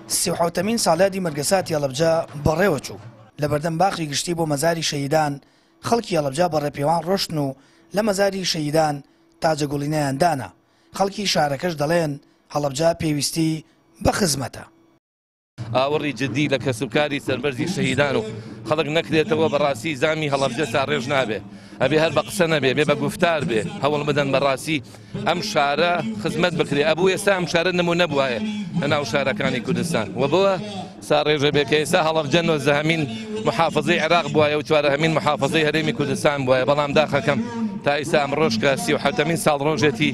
37مین ساڵیادی مەرگەساتی هەڵەبجە بەڕێوە چوو لە بەردەم باخی گشتی بۆ مەزاری شەهیدان خەڵکی هەڵەبجە بەڕێپێوان ڕۆشتن و لە مەزاری شەهیدان تاجە گوڵینەیان دانا. خەڵکی شارەکەش دەڵێن هەڵەبجە پێویستی بە خزمەتە. ئاوەڕی جدی لە کەسوکاری سەربەرزی شەهیدان و خەڵک نەکرێتەوە بەڕاستی زامی هەڵەبجە تا ڕێژ نابێ، ئەبێ هەر بە قسە نەبێ، بێ بە گفتار بێ، هەوڵ بدەن بەڕاستی ئەم شارە خزمەت بکرێ. ئەبوو ئێستا ئەم شارە نمونە بووایە لەناو شارەکانی کوردستان و بۆە سا ڕێژە بێ کە ئێستا هەڵەبجە نۆزدەهەمین محافظەی عێراق بووایە و چوارەهەمین محافظەی هەرێمی کوردستان بووایە، بەڵام داخەکەم تا ئێستا ئەمڕۆژ کە 37مین ساڵ ڕۆژێتی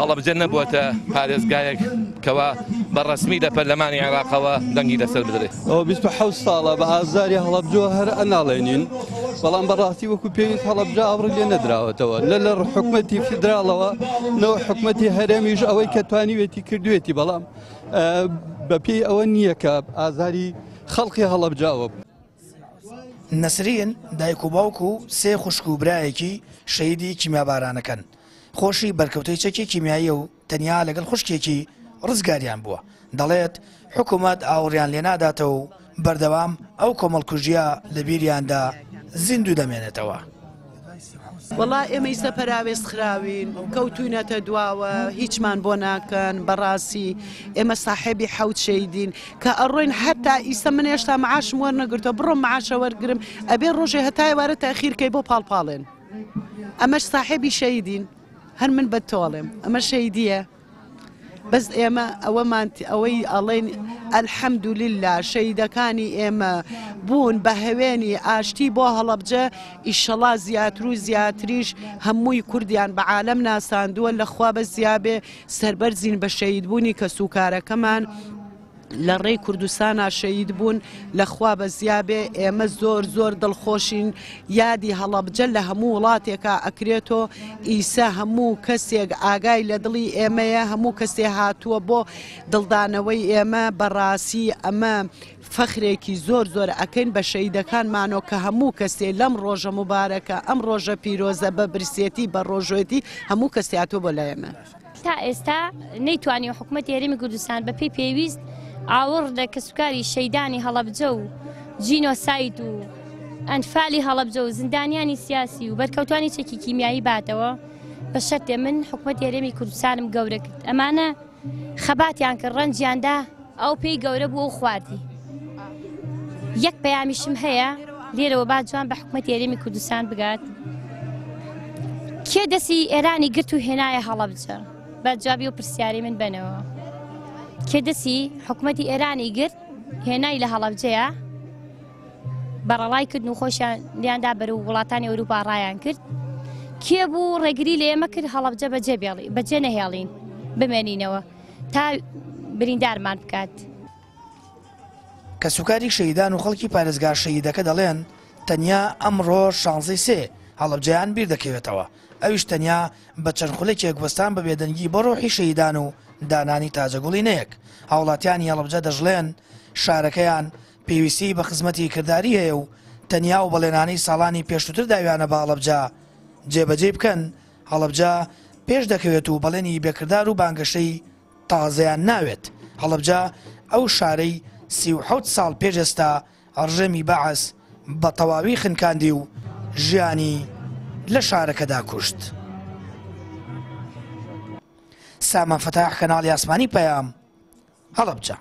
هەڵەبجە نەبووەتە پارێزگایەک کەوا بەڕەسمی لە پەرلەمانی عێراقەوە دەنگی لەسەر بدرێت. 27 ساڵە بە ئازاری هەڵەبجە هەر ئەناڵێنین، بەڵام بەڕاستی وەکو پێویست هەڵەبجە ئەوڕ لێ نەدراوەتەوە لە حکومەتی فیدراڵەوە نەوە حکومەتی هەرێمیش ئەوەی کە توانیوێتی کردوێتی، بەڵام بەپێی ئەوە نییە کە ئازاری خەڵقی هەڵەبجاوە. نەسرین دایک و باوک و سێ خوشک و برایەکی شەهیدی کیمیابارانەکەن. خۆشی بەرکەوتەی چەکی کیمیایی و تەنیا لەگەڵ خوشکێکی ڕزگاریان بووە. دەڵێت حکوومەت ئاوڕیان لێ ناداتەوە و بەردەوام ئەو کۆمەڵکوژیە لە بیریاندا زیندوو دەمێنێتەوە. وەڵا ئێمە ئیسە پەراوێست خراوین کەوتوینەتە دواوە هیچمان بۆ ناکەن. بەڕاستی ئێمە ساحێبی حەوت شەیدین کە ئەڕۆین هەتا ئیسە من هێشتا معاشم وەرنەگرتەوە بڕۆم معاشە وەرگرم ئەبێ ڕۆژێ هەتای وارە تاخیرکەی بۆ پاڵپاڵێن. ئەمەش ساحێبی شەیدین، هەر من بە تۆڵێم ئەمە شەیدیە. بەس ئێمە ئەوەی ئەڵێن ئەلحەمدولله شەیدەکانی ئێمە بوون بە هەوێنی ئاشتی بۆ هەڵەبجە ئیشەڵا زیاتر و زیاتریش هەمووی کوردیان بە عالەم ناساندووە لەخوا بە زیابێ سەربەرزین بە شەیدبوونی کە سوکارەکەمان لە ڕێی کوردستانە شەید بوون لەخوا بە زیابێ. ئێمە زۆر زۆر دڵخۆشین یادی هەڵەبجە لە هەموو وڵاتێکە ئەکرێتەوە. ئیسا هەموو کەسێک ئاگای لە دڵی ئێمەیە، هەموو کەسێ هاتووە بۆ دڵدانەوەی ئێمە. بەڕاستی ئەمە فەخرێکی زۆر زۆر ئەکەین بە شەیدەکانمانەوە کە هەموو کەسێ لەم ڕۆژە مبارەکە ئەم ڕۆژە پیرۆزە بە برسێتی بە ڕۆژێتی هەموو کەسی هاتووە بۆ لە ئێمە. تا ئێستا نەیتوانی حکوومەتی هەرێمی کوردستان بەپێی پێویست ئاوڕ لە کەسوکاری شەیدانی هەڵەبجە و جینۆساید و ئەنفالی هەڵەبجە و زیندانیانی سیاسی و بەرکەوتوانی چەکی کیمیایی باتەوە بە شەرتێ من حکوومەتی هەرێمی کوردستانم گەورە کرد. ئەمانە خەباتیان کرد ڕەنجیاندا ئەو پێی گەورە بوو و خواردی. یەک پەیامیشم هەیە لێرەوە با جوان بە حکوومەتی هەرێمی کوردستان بگات کێ دەستی ئێرانی گرت و هێنایە هەڵەبجە بە جوابی و پرسیاری من بنەوە. کێ دەستی حکوومەتی ئێرانی گرت هێنای لە هەڵەبجەیە بەڕەڵای کردن و خۆشیان لیاندا بەرە و وڵاتانی ئەوروپا ڕایان کرد. کێ بوو ڕێگری لە ئێمە کرد هەڵەبجە بەجێ نەهێڵین بمێنینەوە تا بریندارمان بکات. کەسوکاری شەهیدان و خەڵکی پارێزگا شەهیدەکە دەڵێن تەنیا ئەمڕۆ 16 هەڵەبجەیان بیر دەکەوێتەوە، ئەویش تەنیا بە چەند خولێکێک وەستان بە بێدەنگی بە ڕۆحی شەهیدان و دانانی تاجەگوڵینەیەک. هاوڵاتیانی هەڵەبجە دەژڵێن شارەکەیان پێویستی بە خزمەتی کردداری هەیە و تەنیا و بەڵێنانی ساڵانی پێشووتر داویانە بە هەڵەبجە جێبەجێ بکەن. هەڵەبجە پێش دەکەوێت و بەڵێنی بێکردار و بانگەشەی تازەیان ناوێت. هەڵەبجە ئەو شارەی 37 ساڵ پێش ئێستا ڕژەمی بەعەس بە تەواوی خنکاندی و ژیانی لە شارەکەدا کوشت. سامان فتاح کەناڵی ئاسمانی پەیام هەڵەبجە.